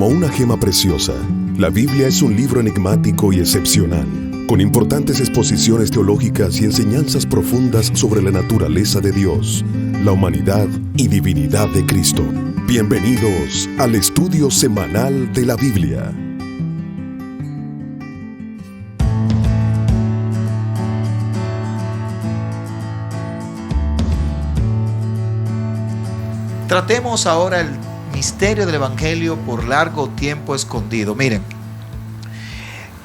Como una gema preciosa, la Biblia es un libro enigmático y excepcional, con importantes exposiciones teológicas y enseñanzas profundas sobre la naturaleza de Dios, la humanidad y divinidad de Cristo. Bienvenidos al estudio semanal de la Biblia. Tratemos ahora el misterio del Evangelio por largo tiempo escondido. Miren,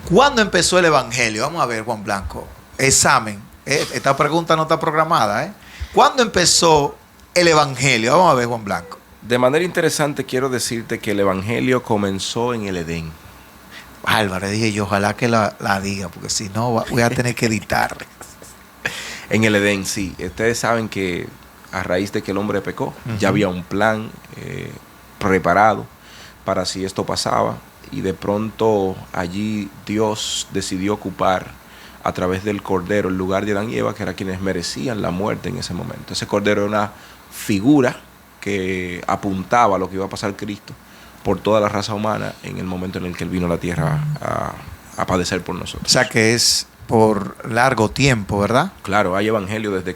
¿cuándo empezó el Evangelio? Vamos a ver, Juan Blanco. Examen. Esta pregunta no está programada. ¿Cuándo empezó el Evangelio? Vamos a ver, Juan Blanco. De manera interesante, quiero decirte que el Evangelio comenzó en el Edén. Álvaro, dije yo, ojalá que la diga, porque si no voy a tener que editar. En el Edén, sí. Ustedes saben que a raíz de que el hombre pecó, ya había un plan preparado para si esto pasaba, y de pronto allí Dios decidió ocupar a través del Cordero el lugar de Adán y Eva, que eran quienes merecían la muerte en ese momento. Ese Cordero era una figura que apuntaba a lo que iba a pasar Cristo por toda la raza humana en el momento en el que Él vino a la tierra a padecer por nosotros. O sea que es por largo tiempo, ¿verdad? Claro, hay evangelio desde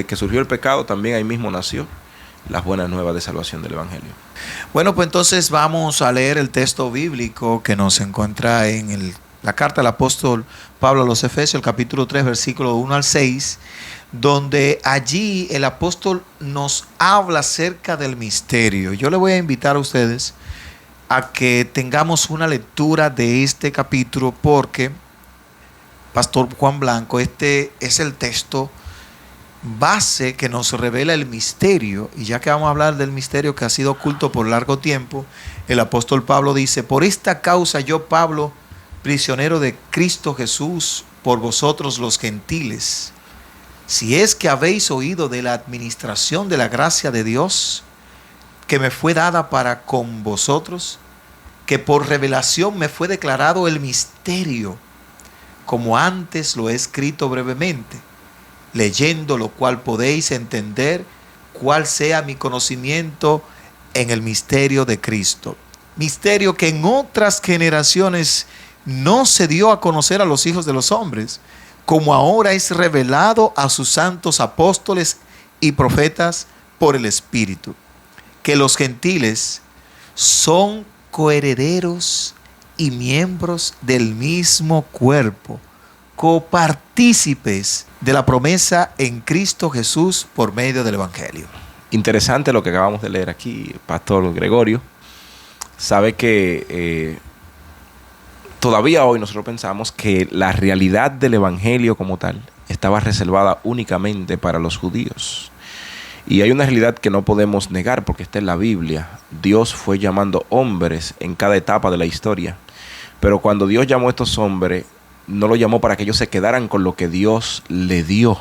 que surgió el pecado, también ahí mismo nació las buenas nuevas de salvación del evangelio. Bueno, pues entonces vamos a leer el texto bíblico que nos encuentra en la carta del apóstol Pablo a los Efesios, el capítulo 3, versículo 1 al 6, donde allí el apóstol nos habla acerca del misterio. Yo le voy a invitar a ustedes a que tengamos una lectura de este capítulo porque, Pastor Juan Blanco, este es el texto base que nos revela el misterio. Y ya que vamos a hablar del misterio que ha sido oculto por largo tiempo, el apóstol Pablo dice: por esta causa yo, Pablo, prisionero de Cristo Jesús, por vosotros los gentiles, si es que habéis oído de la administración de la gracia de Dios, que me fue dada para con vosotros, que por revelación me fue declarado el misterio, como antes lo he escrito brevemente, leyendo lo cual podéis entender cuál sea mi conocimiento en el misterio de Cristo. Misterio que en otras generaciones no se dio a conocer a los hijos de los hombres, como ahora es revelado a sus santos apóstoles y profetas por el Espíritu, que los gentiles son coherederos y miembros del mismo cuerpo, copartícipes de la promesa en Cristo Jesús por medio del Evangelio. Interesante lo que acabamos de leer aquí, Pastor Gregorio. Sabe que todavía hoy nosotros pensamos que la realidad del Evangelio como tal estaba reservada únicamente para los judíos. Y hay una realidad que no podemos negar porque está en la Biblia. Dios fue llamando hombres en cada etapa de la historia. Pero cuando Dios llamó a estos hombres, no lo llamó para que ellos se quedaran con lo que Dios le dio.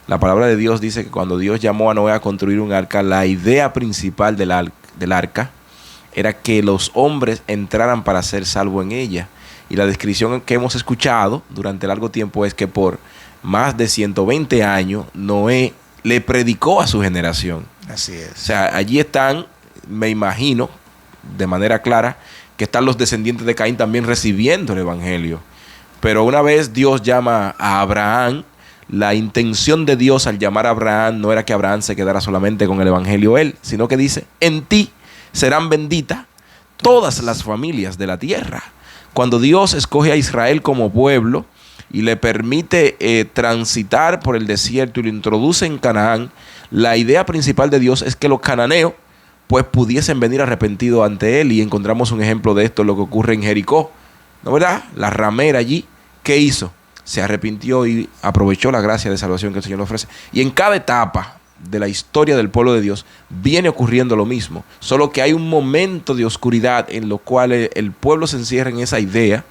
La palabra de Dios dice que cuando Dios llamó a Noé a construir un arca, la idea principal del arca era que los hombres entraran para ser salvos en ella. Y la descripción que hemos escuchado durante largo tiempo es que por más de 120 años Noé le predicó a su generación. Así es. O sea, allí están, me imagino, de manera clara, que están los descendientes de Caín también recibiendo el evangelio. Pero una vez Dios llama a Abraham, la intención de Dios al llamar a Abraham no era que Abraham se quedara solamente con el evangelio él, sino que dice: en ti serán benditas todas las familias de la tierra. Cuando Dios escoge a Israel como pueblo y le permite transitar por el desierto y lo introduce en Canaán, la idea principal de Dios es que los cananeos pues pudiesen venir arrepentidos ante él. Y encontramos un ejemplo de esto en lo que ocurre en Jericó, ¿no verdad? La ramera allí, ¿qué hizo? Se arrepintió y aprovechó la gracia de salvación que el Señor le ofrece. Y en cada etapa de la historia del pueblo de Dios viene ocurriendo lo mismo, solo que hay un momento de oscuridad en lo cual el pueblo se encierra en esa idea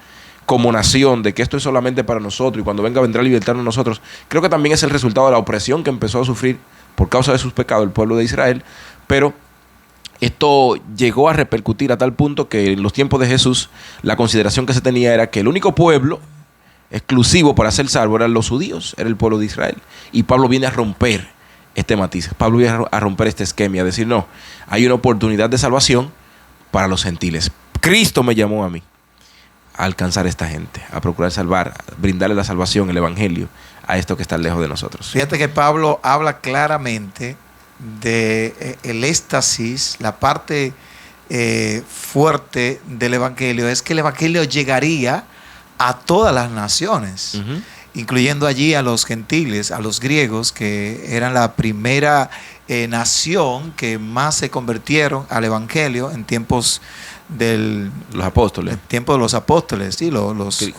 como nación de que esto es solamente para nosotros y cuando venga vendrá a libertarnos nosotros. Creo que también es el resultado de la opresión que empezó a sufrir por causa de sus pecados el pueblo de Israel, pero esto llegó a repercutir a tal punto que en los tiempos de Jesús la consideración que se tenía era que el único pueblo exclusivo para ser salvo eran los judíos, era el pueblo de Israel. Y Pablo viene a romper este matiz, Pablo viene a romper este esquema, a decir no, hay una oportunidad de salvación para los gentiles. Cristo me llamó a mí a alcanzar a esta gente, a procurar salvar, a brindarle la salvación, el evangelio a esto que está lejos de nosotros. Fíjate que Pablo habla claramente de el éxtasis, la parte fuerte del evangelio es que el evangelio llegaría a todas las naciones, incluyendo allí a los gentiles, a los griegos, que eran la primera nación que más se convirtieron al evangelio en tiempos los apóstoles. el tiempo de los apóstoles, sí,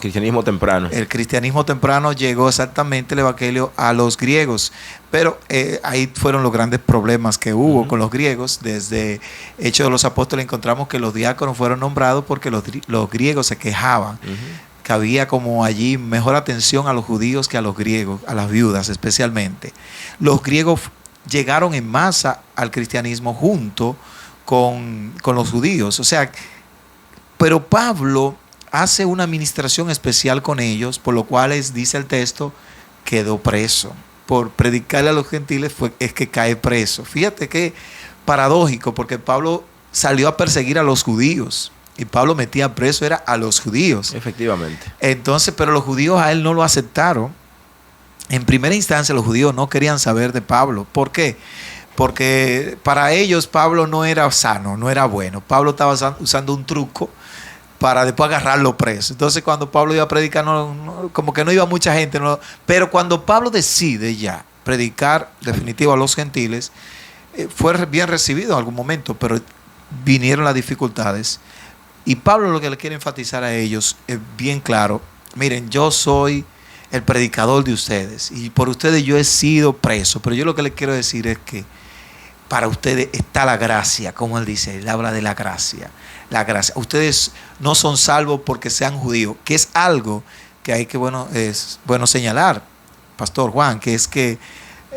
Cristianismo temprano. el cristianismo temprano llegó exactamente el evangelio a los griegos, pero ahí fueron los grandes problemas que hubo con los griegos. Desde Hechos de los Apóstoles encontramos que los diáconos fueron nombrados porque los griegos se quejaban que había como allí mejor atención a los judíos que a los griegos, a las viudas especialmente. Los griegos llegaron en masa al cristianismo junto con los judíos. O sea, pero Pablo hace una administración especial con ellos, por lo cual dice el texto, quedó preso. Por predicarle a los gentiles es que cae preso. Fíjate qué paradójico, porque Pablo salió a perseguir a los judíos y Pablo metía preso era a los judíos. Efectivamente. Entonces, pero los judíos a él no lo aceptaron. En primera instancia, los judíos no querían saber de Pablo. ¿Por qué? Porque para ellos Pablo no era sano, no era bueno. Pablo estaba usando un truco para después agarrarlo preso. Entonces, cuando Pablo iba a predicar, como que no iba mucha gente. Pero cuando Pablo decide ya predicar definitivo a los gentiles, fue bien recibido en algún momento, pero vinieron las dificultades. Y Pablo lo que le quiere enfatizar a ellos es bien claro. Miren, yo soy el predicador de ustedes y por ustedes yo he sido preso, pero yo lo que les quiero decir es que para ustedes está la gracia, como él dice, él habla de la gracia. La gracia. Ustedes no son salvos porque sean judíos, que es algo que hay que es bueno señalar, Pastor Juan, que es que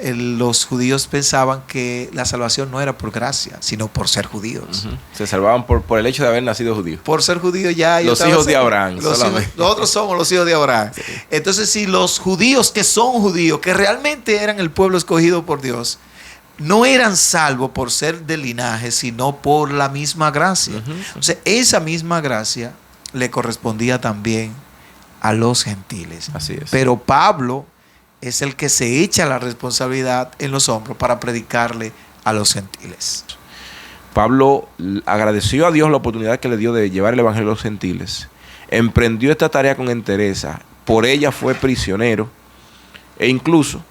los judíos pensaban que la salvación no era por gracia, sino por ser judíos. Se salvaban por el hecho de haber nacido judíos. Por ser judíos ya. Los hijos de Abraham. Nosotros somos los hijos de Abraham. Sí. Entonces, si los judíos que son judíos, que realmente eran el pueblo escogido por Dios, no eran salvos por ser del linaje, sino por la misma gracia. Entonces, esa misma gracia le correspondía también a los gentiles. Así es. Pero Pablo es el que se echa la responsabilidad en los hombros para predicarle a los gentiles. Pablo agradeció a Dios la oportunidad que le dio de llevar el evangelio a los gentiles. Emprendió esta tarea con entereza. Por ella fue prisionero e incluso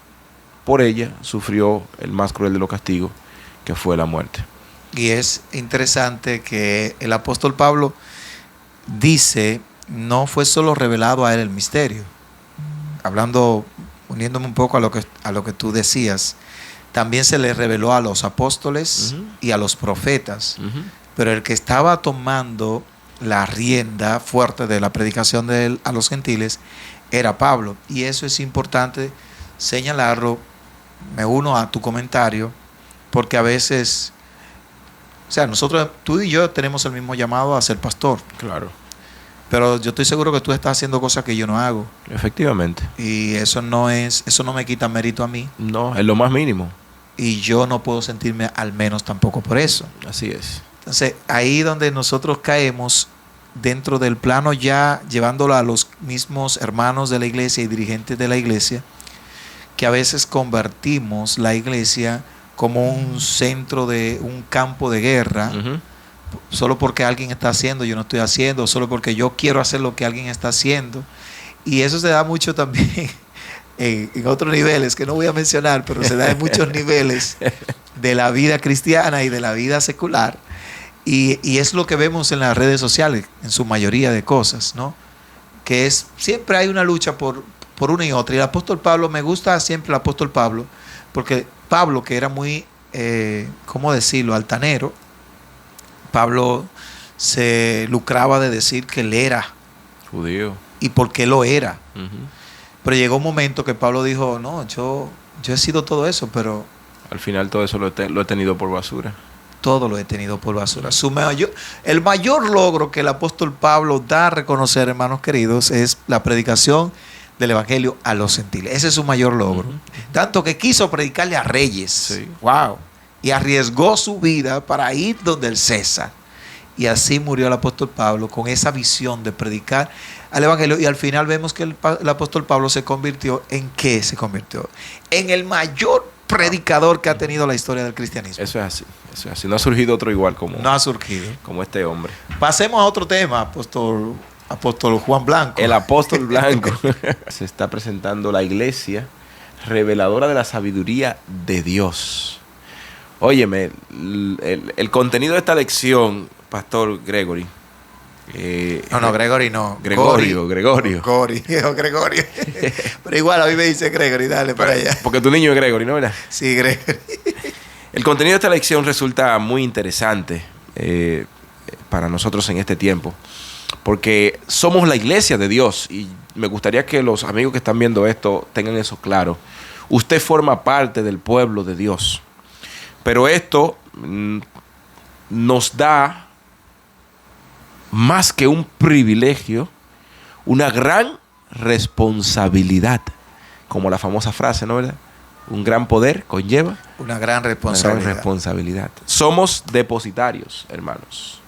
por ella sufrió el más cruel de los castigos, que fue la muerte. Y es interesante que el apóstol Pablo dice, no fue solo revelado a él el misterio. Uniéndome un poco a lo que tú decías, también se le reveló a los apóstoles y a los profetas. Pero el que estaba tomando la rienda fuerte de la predicación de él a los gentiles era Pablo. Y eso es importante señalarlo. Me uno a tu comentario, porque a veces, o sea, tú y yo tenemos el mismo llamado a ser pastor. Claro. Pero yo estoy seguro que tú estás haciendo cosas que yo no hago. Efectivamente. Y eso no me quita mérito a mí. No, es lo más mínimo. Y yo no puedo sentirme al menos tampoco por eso. Así es. Entonces, ahí donde nosotros caemos dentro del plano ya llevándolo a los mismos hermanos de la iglesia y dirigentes de la iglesia, que a veces convertimos la iglesia como un centro de un campo de guerra. Solo porque alguien está haciendo, yo no estoy haciendo, solo porque yo quiero hacer lo que alguien está haciendo. Y eso se da mucho también en otros niveles que no voy a mencionar, pero se da en muchos niveles de la vida cristiana y de la vida secular. Y es lo que vemos en las redes sociales, en su mayoría de cosas, ¿no? Que siempre hay una lucha por una y otra. Y el apóstol Pablo, me gusta siempre el apóstol Pablo, porque Pablo, que era muy, ¿cómo decirlo?, altanero. Pablo se lucraba de decir que él era judío. Y porque lo era. Pero llegó un momento que Pablo dijo, no, yo he sido todo eso, pero al final todo eso lo he tenido por basura. Todo lo he tenido por basura. El mayor logro que el apóstol Pablo da a reconocer, hermanos queridos, es la predicación del evangelio a los gentiles. Ese es su mayor logro. Tanto que quiso predicarle a reyes. Sí. ¡Wow! Y arriesgó su vida para ir donde el César. Y así murió el apóstol Pablo con esa visión de predicar al evangelio. Y al final vemos que el apóstol Pablo se convirtió ¿en qué se convirtió? En el mayor predicador que ha tenido la historia del cristianismo. Eso es así, eso es así. No ha surgido otro igual como, No ha surgido. como este hombre. Pasemos a otro tema, apóstol Juan Blanco. El apóstol blanco. Se está presentando la iglesia reveladora de la sabiduría de Dios. Óyeme, el contenido de esta lección, Pastor Gregory. No, Gregory no. Gregorio. Gregorio. Pero igual a mí me dice Gregory, dale para allá. Porque tu niño es Gregory, ¿no? ¿Verdad? Sí, Gregory. El contenido de esta lección resulta muy interesante para nosotros en este tiempo. Porque somos la iglesia de Dios. Y me gustaría que los amigos que están viendo esto tengan eso claro. Usted forma parte del pueblo de Dios. Pero esto nos da más que un privilegio, una gran responsabilidad. Como la famosa frase, ¿no, verdad? Un gran poder conlleva una gran responsabilidad. Somos depositarios, hermanos,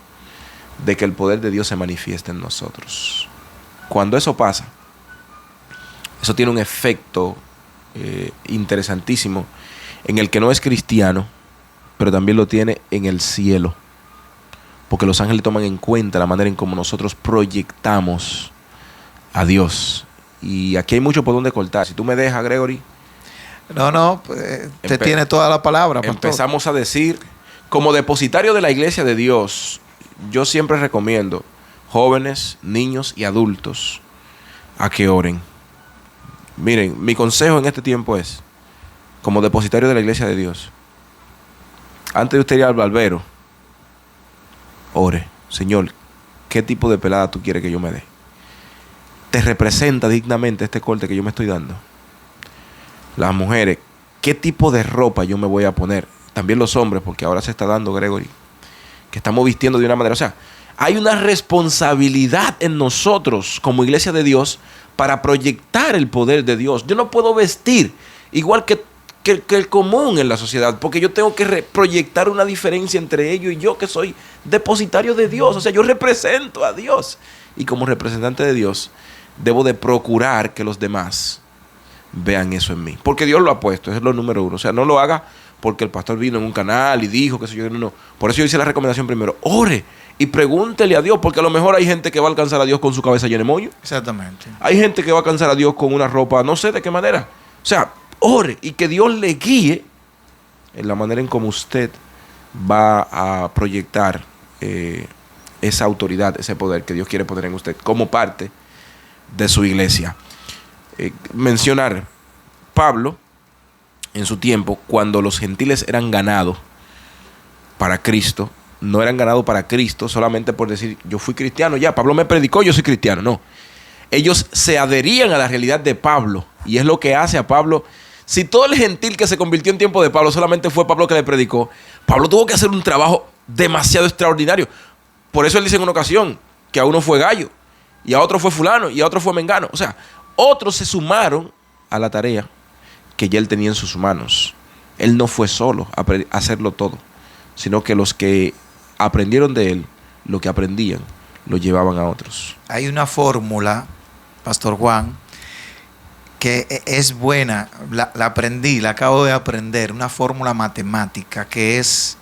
de que el poder de Dios se manifieste en nosotros. Cuando eso pasa, eso tiene un efecto interesantísimo en el que no es cristiano, pero también lo tiene en el cielo. Porque los ángeles toman en cuenta la manera en cómo nosotros proyectamos a Dios. Y aquí hay mucho por donde cortar. Si tú me dejas, Gregory. No, pues, te tiene toda la palabra, pastor. Empezamos a decir, como depositario de la iglesia de Dios, yo siempre recomiendo jóvenes, niños y adultos a que oren. Miren, mi consejo en este tiempo es, como depositario de la iglesia de Dios, antes de usted ir al barbero, ore. Señor, ¿qué tipo de pelada tú quieres que yo me dé? ¿Te representa dignamente este corte que yo me estoy dando? Las mujeres, ¿qué tipo de ropa yo me voy a poner? También los hombres, porque ahora se está dando, Gregory, que estamos vistiendo de una manera. O sea, hay una responsabilidad en nosotros como iglesia de Dios para proyectar el poder de Dios. Yo no puedo vestir igual que el común en la sociedad, porque yo tengo que proyectar una diferencia entre ellos y yo, que soy depositario de Dios. O sea, yo represento a Dios, y como representante de Dios debo de procurar que los demás vean eso en mí, porque Dios lo ha puesto. Eso es lo número uno. O sea, no lo haga porque el pastor vino en un canal y dijo que yo no. Por eso yo hice la recomendación primero: ore y pregúntele a Dios, porque a lo mejor hay gente que va a alcanzar a Dios con su cabeza llena de moño. Exactamente. Hay gente que va a alcanzar a Dios con una ropa, no sé de qué manera. O sea, ore y que Dios le guíe en la manera en cómo usted va a proyectar esa autoridad, ese poder que Dios quiere poner en usted como parte de su iglesia. Mencionar Pablo en su tiempo, cuando los gentiles eran ganados para Cristo, no eran ganados para Cristo solamente por decir yo fui cristiano, ya Pablo me predicó, yo soy cristiano. No, ellos se adherían a la realidad de Pablo, y es lo que hace a Pablo. Si todo el gentil que se convirtió en tiempo de Pablo solamente fue Pablo que le predicó, Pablo tuvo que hacer un trabajo demasiado extraordinario. Por eso él dice en una ocasión que a uno fue Gallo, y a otro fue fulano, y a otro fue Mengano. O sea, otros se sumaron a la tarea que ya él tenía en sus manos. Él no fue solo a hacerlo todo, sino que los que aprendieron de él, lo que aprendían, lo llevaban a otros. Hay una fórmula, Pastor Juan, que es buena, la aprendí, la acabo de aprender, una fórmula matemática que es: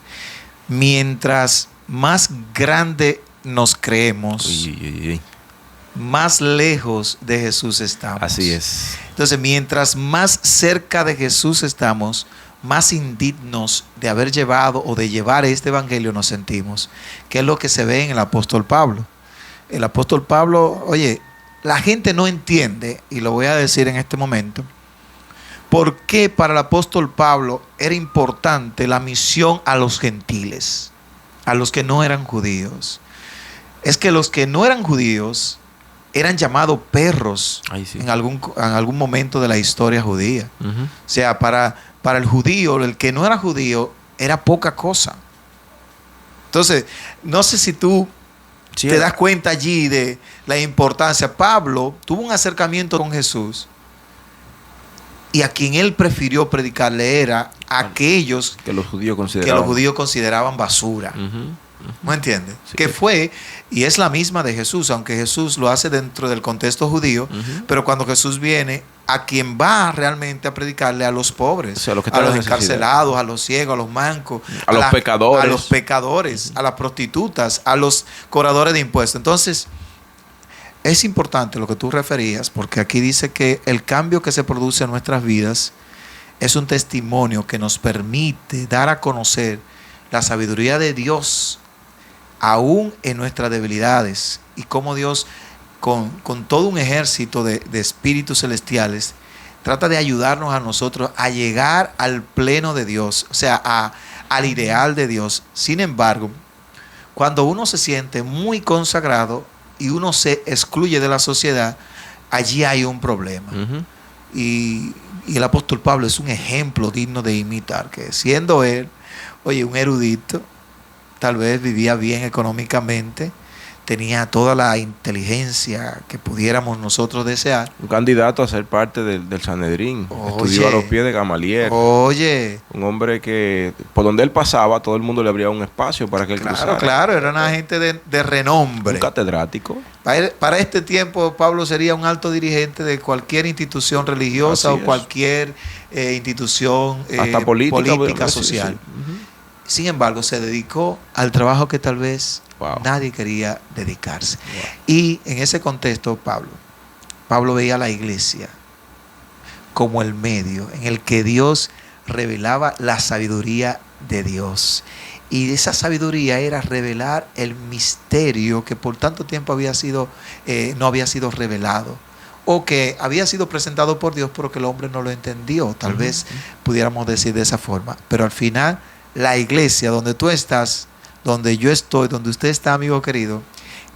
mientras más grande nos creemos, más lejos de Jesús estamos. Así es. Entonces, mientras más cerca de Jesús estamos, más indignos de haber llevado o de llevar este evangelio nos sentimos, que es lo que se ve en el apóstol Pablo. El apóstol Pablo, oye, la gente no entiende, y lo voy a decir en este momento, por qué para el apóstol Pablo era importante la misión a los gentiles, a los que no eran judíos. Es que los que no eran judíos eran llamados perros. Ay, sí. en algún momento de la historia judía. Uh-huh. O sea, para el judío, el que no era judío, era poca cosa. Entonces, no sé si tú te das cuenta allí de la importancia. Pablo tuvo un acercamiento con Jesús, y a quien él prefirió predicarle era a aquellos que los judíos consideraban basura. Uh-huh. ¿Me entiendes? Sí. Que fue, y es la misma de Jesús, aunque Jesús lo hace dentro del contexto judío, pero cuando Jesús viene, a quien va realmente a predicarle a los pobres, O sea, los que a están los en necesidad. encarcelados, a los ciegos, a los mancos, A los pecadores. a los pecadores, a las prostitutas, a los cobradores de impuestos. Entonces, es importante lo que tú referías, porque aquí dice que el cambio que se produce en nuestras vidas es un testimonio que nos permite dar a conocer la sabiduría de Dios aún en nuestras debilidades, y cómo Dios con todo un ejército de espíritus celestiales trata de ayudarnos a nosotros a llegar al pleno de Dios, o sea, al ideal de Dios. Sin embargo, cuando uno se siente muy consagrado y uno se excluye de la sociedad, allí hay un problema. Y el apóstol Pablo es un ejemplo digno de imitar, que siendo él, oye, un erudito, tal vez vivía bien económicamente, tenía toda la inteligencia que pudiéramos nosotros desear. Un candidato a ser parte del Sanedrín. Oye. Estudió a los pies de Gamaliel. Oye, Un hombre que por donde él pasaba, todo el mundo le abría un espacio para que él cruzara. claro, era una gente de renombre. Un catedrático. Para este tiempo, Pablo sería un alto dirigente de cualquier institución religiosa Así o es. cualquier institución Hasta política, política sí, social. sí. Sin embargo, se dedicó al trabajo que tal vez Wow. nadie quería dedicarse. Y en ese contexto, Pablo veía a la iglesia como el medio en el que Dios revelaba la sabiduría de Dios. Y esa sabiduría era revelar el misterio que por tanto tiempo no había sido revelado, o que había sido presentado por Dios, pero que el hombre no lo entendió. Tal vez pudiéramos decir de esa forma. Pero al final, la iglesia donde tú estás, donde yo estoy, donde usted está, amigo querido,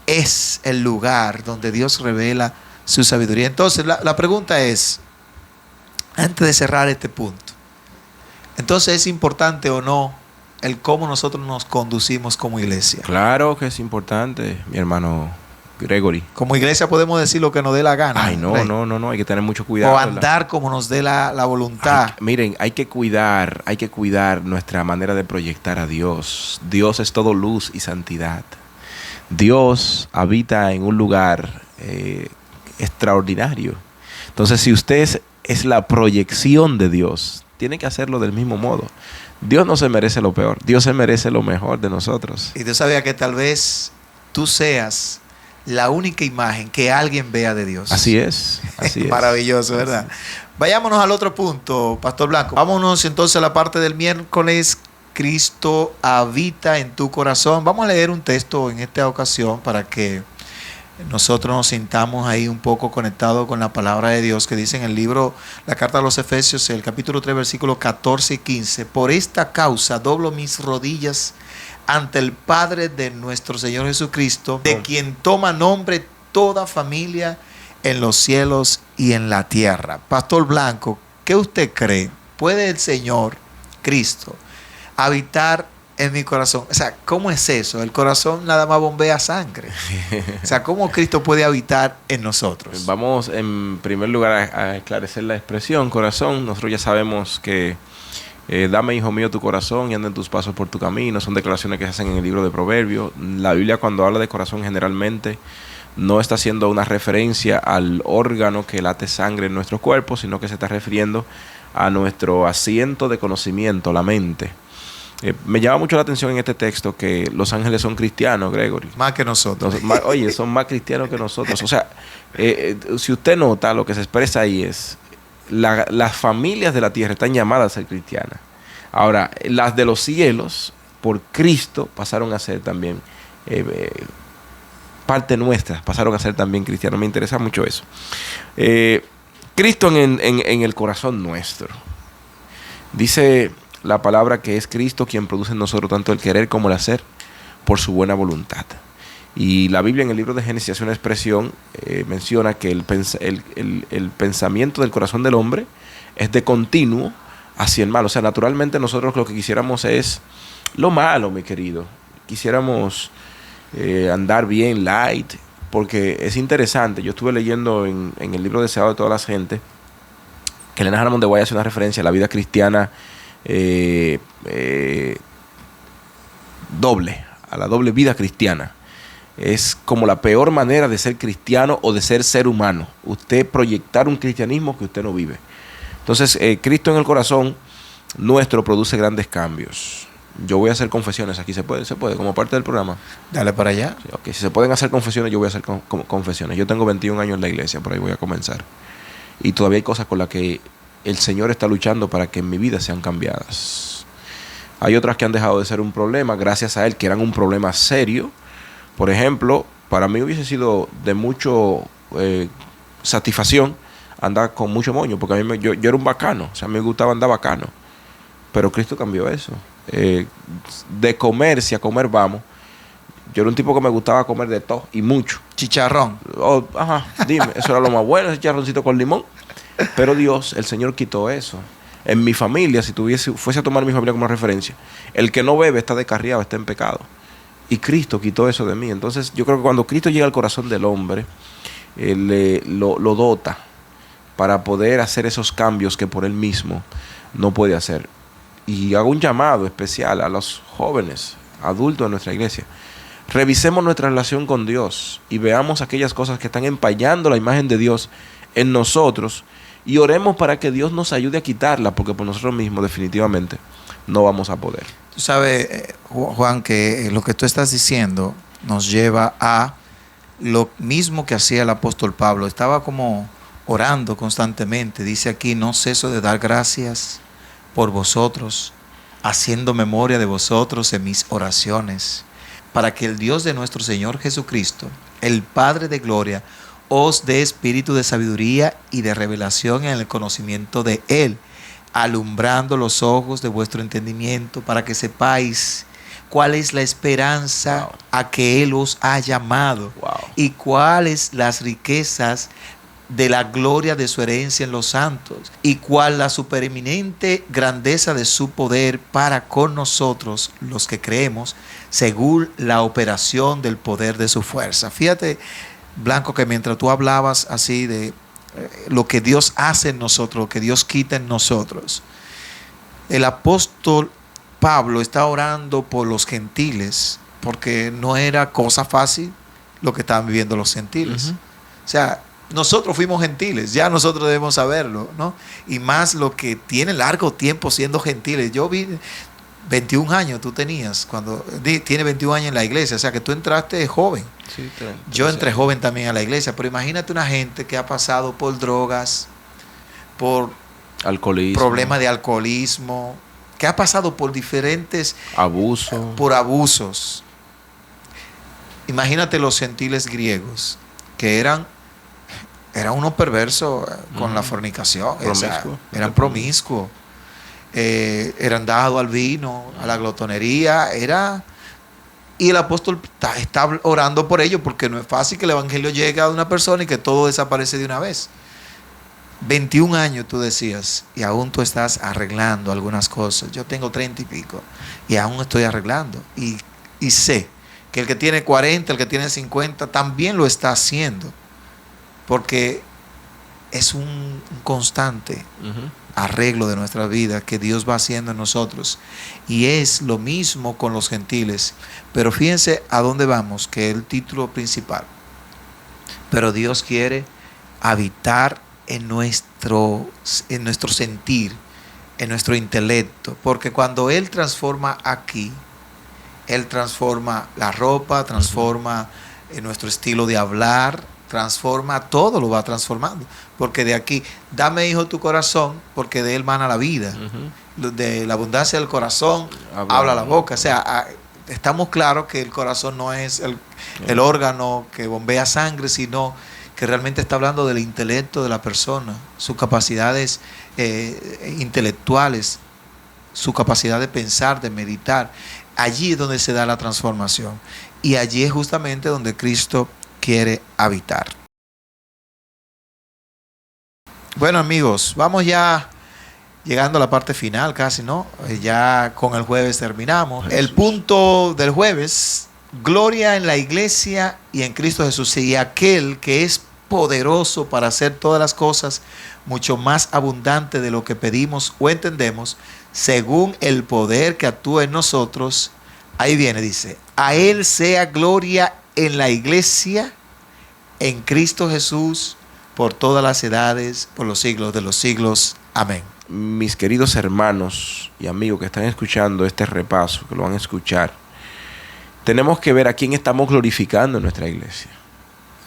es el lugar donde Dios revela su sabiduría. Entonces, la pregunta es, antes de cerrar este punto, entonces, ¿es importante o no el cómo nosotros nos conducimos como iglesia? Claro que es importante, mi hermano Gregory. Como iglesia podemos decir lo que nos dé la gana. Ay, no, Rey. no, hay que tener mucho cuidado. O andar como nos dé la voluntad. Miren, hay que cuidar nuestra manera de proyectar a Dios. Dios es todo luz y santidad. Dios habita en un lugar extraordinario. Entonces, si usted es la proyección de Dios, tiene que hacerlo del mismo modo. Dios no se merece lo peor, Dios se merece lo mejor de nosotros. Y tú sabías que tal vez tú seas la única imagen que alguien vea de Dios. Así es, así es. Maravilloso, ¿verdad? Vayámonos al otro punto, Pastor Blanco. Vámonos entonces a la parte del miércoles. Cristo habita en tu corazón. Vamos a leer un texto en esta ocasión para que nosotros nos sintamos ahí un poco conectados con la palabra de Dios, que dice en el libro, la carta a los Efesios, el capítulo 3, versículos 14 y 15. Por esta causa doblo mis rodillas ante el Padre de nuestro Señor Jesucristo, de quien toma nombre toda familia en los cielos y en la tierra. Pastor Blanco, ¿qué usted cree? ¿Puede el Señor Cristo habitar en mi corazón? O sea, ¿cómo es eso? El corazón nada más bombea sangre. O sea, ¿cómo Cristo puede habitar en nosotros? Vamos en primer lugar a esclarecer la expresión corazón. Nosotros ya sabemos que dame, hijo mío, tu corazón y anda en tus pasos por tu camino. Son declaraciones que se hacen en el libro de Proverbios. La Biblia, cuando habla de corazón, generalmente no está haciendo una referencia al órgano que late sangre en nuestro cuerpo, sino que se está refiriendo a nuestro asiento de conocimiento, la mente. Me llama mucho la atención en este texto que los ángeles son cristianos, Gregory. Más que nosotros. Oye, son más cristianos que nosotros. O sea, si usted nota, lo que se expresa ahí es las familias de la tierra están llamadas a ser cristianas. Ahora, las de los cielos, por Cristo, pasaron a ser también parte nuestra, pasaron a ser también cristianos. Me interesa mucho eso. Cristo en el corazón nuestro. Dice la palabra que es Cristo quien produce en nosotros tanto el querer como el hacer por su buena voluntad. Y la Biblia en el libro de Génesis hace una expresión, menciona que el pensamiento del corazón del hombre es de continuo hacia el mal. O sea, naturalmente nosotros lo que quisiéramos es lo malo, mi querido. Quisiéramos andar bien, light, porque es interesante. Yo estuve leyendo en el libro Deseado de todas las gentes, que Elena Hammond de Guay hace una referencia a la vida cristiana doble, a la doble vida cristiana. Es como la peor manera de ser cristiano o de ser humano. Usted proyectar un cristianismo que usted no vive. Entonces, Cristo en el corazón nuestro produce grandes cambios. Yo voy a hacer confesiones aquí. ¿Se puede, como parte del programa? Dale para allá. Sí, okay. Si se pueden hacer confesiones, yo voy a hacer confesiones. Yo tengo 21 años en la iglesia, por ahí voy a comenzar. Y todavía hay cosas con las que el Señor está luchando para que en mi vida sean cambiadas. Hay otras que han dejado de ser un problema gracias a Él, que eran un problema serio. Por ejemplo, para mí hubiese sido de mucho satisfacción andar con mucho moño, porque a mí yo era un bacano, o sea, me gustaba andar bacano. Pero Cristo cambió eso. De comer, si a comer vamos, yo era un tipo que me gustaba comer de todo y mucho. Chicharrón. Ajá, dime, eso era lo más bueno, ese chicharroncito con limón. Pero Dios, el Señor quitó eso. En mi familia, si fuese a tomar mi familia como referencia, el que no bebe está descarriado, está en pecado. Y Cristo quitó eso de mí. Entonces yo creo que cuando Cristo llega al corazón del hombre, lo dota para poder hacer esos cambios que por él mismo no puede hacer. Y hago un llamado especial a los jóvenes, adultos de nuestra iglesia. Revisemos nuestra relación con Dios y veamos aquellas cosas que están empañando la imagen de Dios en nosotros y oremos para que Dios nos ayude a quitarla, porque por nosotros mismos definitivamente no vamos a poder. Tú sabes, Juan, que lo que tú estás diciendo nos lleva a lo mismo que hacía el apóstol Pablo. Estaba como orando constantemente. Dice aquí: no ceso de dar gracias por vosotros, haciendo memoria de vosotros en mis oraciones, para que el Dios de nuestro Señor Jesucristo, el Padre de gloria, os dé espíritu de sabiduría y de revelación en el conocimiento de Él, alumbrando los ojos de vuestro entendimiento, para que sepáis cuál es la esperanza a que Él os ha llamado y cuáles las riquezas de la gloria de su herencia en los santos y cuál la supereminente grandeza de su poder para con nosotros los que creemos, según la operación del poder de su fuerza. Fíjate, Blanco, que mientras tú hablabas así de lo que Dios hace en nosotros, lo que Dios quita en nosotros, el apóstol Pablo está orando por los gentiles, porque no era cosa fácil lo que estaban viviendo los gentiles. O sea, nosotros fuimos gentiles, ya nosotros debemos saberlo, ¿no? Y más lo que tiene largo tiempo siendo gentiles. Yo vi 21 años tú tenías, cuando tiene 21 años en la iglesia, o sea que tú entraste joven. Sí, yo entré joven también a la iglesia, pero imagínate una gente que ha pasado por drogas, por problemas de alcoholismo, que ha pasado por diferentes abusos. Imagínate los gentiles griegos, que eran unos perversos con la fornicación, o sea, eran promiscuos, eran dados al vino, a la glotonería, y el apóstol está orando por ellos, porque no es fácil que el evangelio llegue a una persona y que todo desaparece de una vez. 21 años tú decías, y aún tú estás arreglando algunas cosas. Yo tengo 30 y pico y aún estoy arreglando, y sé que el que tiene 40, el que tiene 50 también lo está haciendo, porque es un constante arreglo de nuestra vida que Dios va haciendo en nosotros, y es lo mismo con los gentiles. Pero fíjense a dónde vamos, que es el título principal. Pero Dios quiere habitar en nuestro sentir, en nuestro intelecto, porque cuando Él transforma aquí, Él transforma la ropa, transforma nuestro estilo de hablar, transforma todo, lo va transformando, porque de aquí, dame, hijo, tu corazón, porque de él mana la vida. De la abundancia del corazón habla la boca. O sea, estamos claros que el corazón no es el órgano que bombea sangre, sino que realmente está hablando del intelecto de la persona, sus capacidades intelectuales, su capacidad de pensar, de meditar. Allí es donde se da la transformación, y allí es justamente donde Cristo quiere habitar. Bueno, amigos, vamos ya llegando a la parte final casi, ¿no? Ya con el jueves terminamos. Jesús. El punto del jueves: gloria en la iglesia y en Cristo Jesús, y aquel que es poderoso para hacer todas las cosas mucho más abundante de lo que pedimos o entendemos, según el poder que actúa en nosotros. Ahí viene, dice: A Él sea gloria en la iglesia, en Cristo Jesús, por todas las edades, por los siglos de los siglos. Amén. Mis queridos hermanos y amigos que están escuchando este repaso, que lo van a escuchar, tenemos que ver a quién estamos glorificando en nuestra iglesia.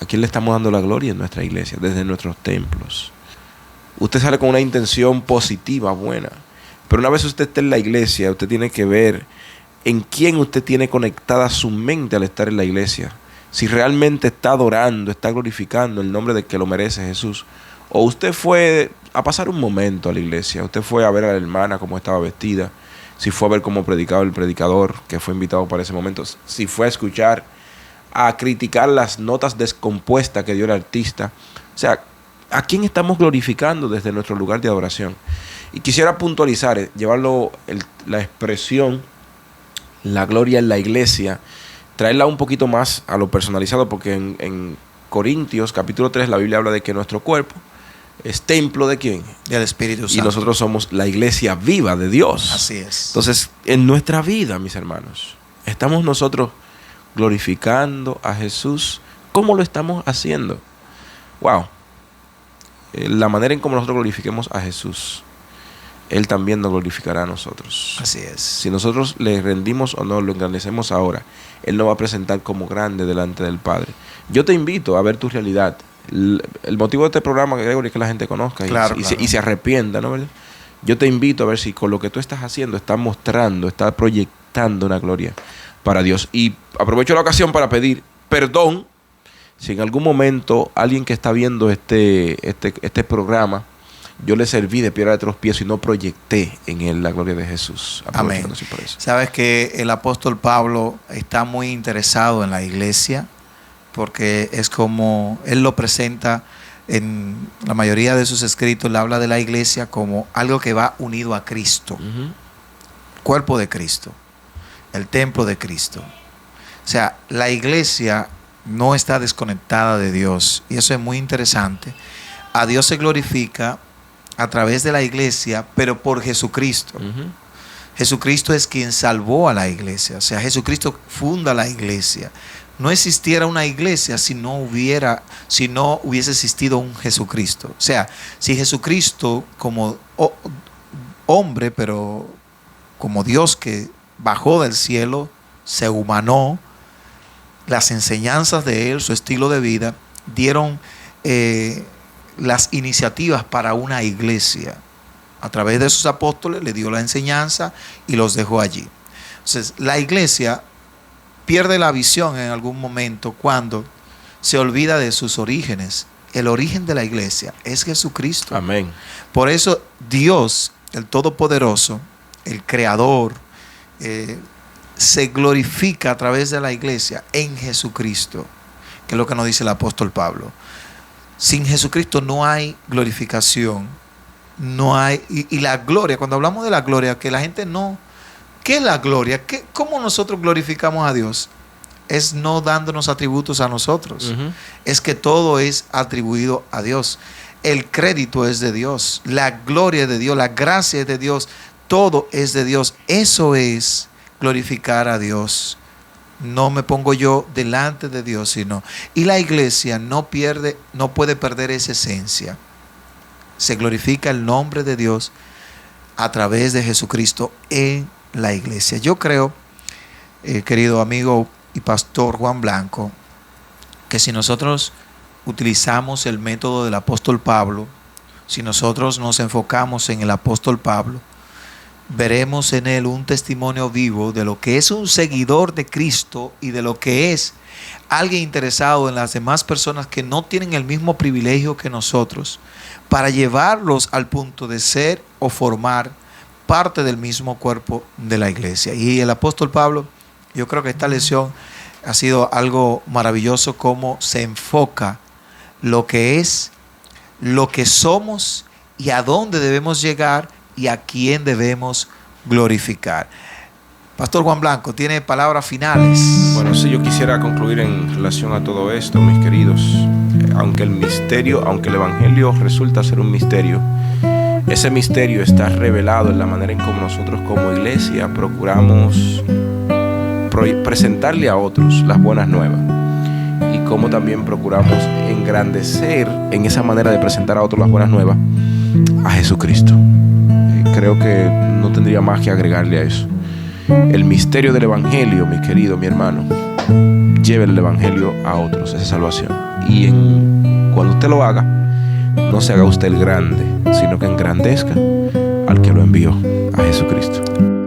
A quién le estamos dando la gloria en nuestra iglesia, desde nuestros templos. Usted sale con una intención positiva, buena. Pero una vez usted esté en la iglesia, usted tiene que ver en quién usted tiene conectada su mente al estar en la iglesia. Si realmente está adorando, está glorificando el nombre de que lo merece Jesús. O usted fue a pasar un momento a la iglesia. Usted fue a ver a la hermana cómo estaba vestida. Si fue a ver cómo predicaba el predicador que fue invitado para ese momento. Si fue a escuchar, a criticar las notas descompuestas que dio el artista. O sea, ¿a quién estamos glorificando desde nuestro lugar de adoración? Y quisiera puntualizar, llevarlo la expresión, la gloria en la iglesia, traerla un poquito más a lo personalizado, porque en Corintios capítulo 3 la Biblia habla de que nuestro cuerpo es templo de ¿quién? Del Espíritu Santo. Y nosotros somos la iglesia viva de Dios. Así es. Entonces, en nuestra vida, mis hermanos, estamos nosotros glorificando a Jesús. ¿Cómo lo estamos haciendo? Wow. La manera en cómo nosotros glorifiquemos a Jesús, Él también nos glorificará a nosotros. Así es. Si nosotros le rendimos o no, lo engrandecemos ahora, Él nos va a presentar como grande delante del Padre. Yo te invito a ver tu realidad. El motivo de este programa, Gregory, es que la gente conozca y se arrepienta, ¿no? ¿Verdad? Yo te invito a ver si con lo que tú estás haciendo estás mostrando, estás proyectando una gloria para Dios. Y aprovecho la ocasión para pedir perdón si en algún momento alguien que está viendo este programa, yo le serví de piedra de tropiezo y no proyecté en él la gloria de Jesús. Amén. Por eso. Sabes que el apóstol Pablo está muy interesado en la iglesia, porque es como él lo presenta en la mayoría de sus escritos. Él habla de la iglesia como algo que va unido a Cristo, cuerpo de Cristo, el templo de Cristo. O sea, la iglesia no está desconectada de Dios, y eso es muy interesante. A Dios se glorifica a través de la iglesia, pero por Jesucristo. Jesucristo es quien salvó a la iglesia. O sea, Jesucristo funda la iglesia. No existiera una iglesia si no hubiese existido un Jesucristo. O sea, si Jesucristo como hombre, pero como Dios que bajó del cielo, se humanó, las enseñanzas de Él, su estilo de vida, dieron las iniciativas para una iglesia. A través de sus apóstoles le dio la enseñanza y los dejó allí. Entonces, la iglesia pierde la visión en algún momento cuando se olvida de sus orígenes. El origen de la iglesia es Jesucristo. Amén. Por eso Dios, el Todopoderoso, el Creador, se glorifica a través de la iglesia en Jesucristo, que es lo que nos dice el apóstol Pablo. Sin Jesucristo no hay glorificación, no hay, y la gloria, cuando hablamos de la gloria, que la gente no, ¿qué es la gloria? ¿Cómo nosotros glorificamos a Dios? Es no dándonos atributos a nosotros, es que todo es atribuido a Dios. El crédito es de Dios, la gloria es de Dios, la gracia es de Dios, todo es de Dios. Eso es glorificar a Dios. No me pongo yo delante de Dios, sino. Y la iglesia no puede perder esa esencia. Se glorifica el nombre de Dios a través de Jesucristo en la iglesia. Yo creo, querido amigo y pastor Juan Blanco, que si nosotros utilizamos el método del apóstol Pablo, si nosotros nos enfocamos en el apóstol Pablo, veremos en él un testimonio vivo de lo que es un seguidor de Cristo y de lo que es alguien interesado en las demás personas que no tienen el mismo privilegio que nosotros, para llevarlos al punto de ser o formar parte del mismo cuerpo de la iglesia. Y el apóstol Pablo, yo creo que esta lección ha sido algo maravilloso, cómo se enfoca lo que es, lo que somos y a dónde debemos llegar y a quién debemos glorificar. Pastor Juan Blanco, ¿tiene palabras finales? Bueno, sí, yo quisiera concluir en relación a todo esto, mis queridos. Aunque el evangelio resulta ser un misterio, ese misterio está revelado en la manera en cómo nosotros como iglesia procuramos presentarle a otros las buenas nuevas, y cómo también procuramos engrandecer en esa manera de presentar a otros las buenas nuevas a Jesucristo. Creo que no tendría más que agregarle a eso. El misterio del Evangelio, mi querido, mi hermano, lleve el Evangelio a otros, esa salvación. Y cuando usted lo haga, no se haga usted el grande, sino que engrandezca al que lo envió, a Jesucristo.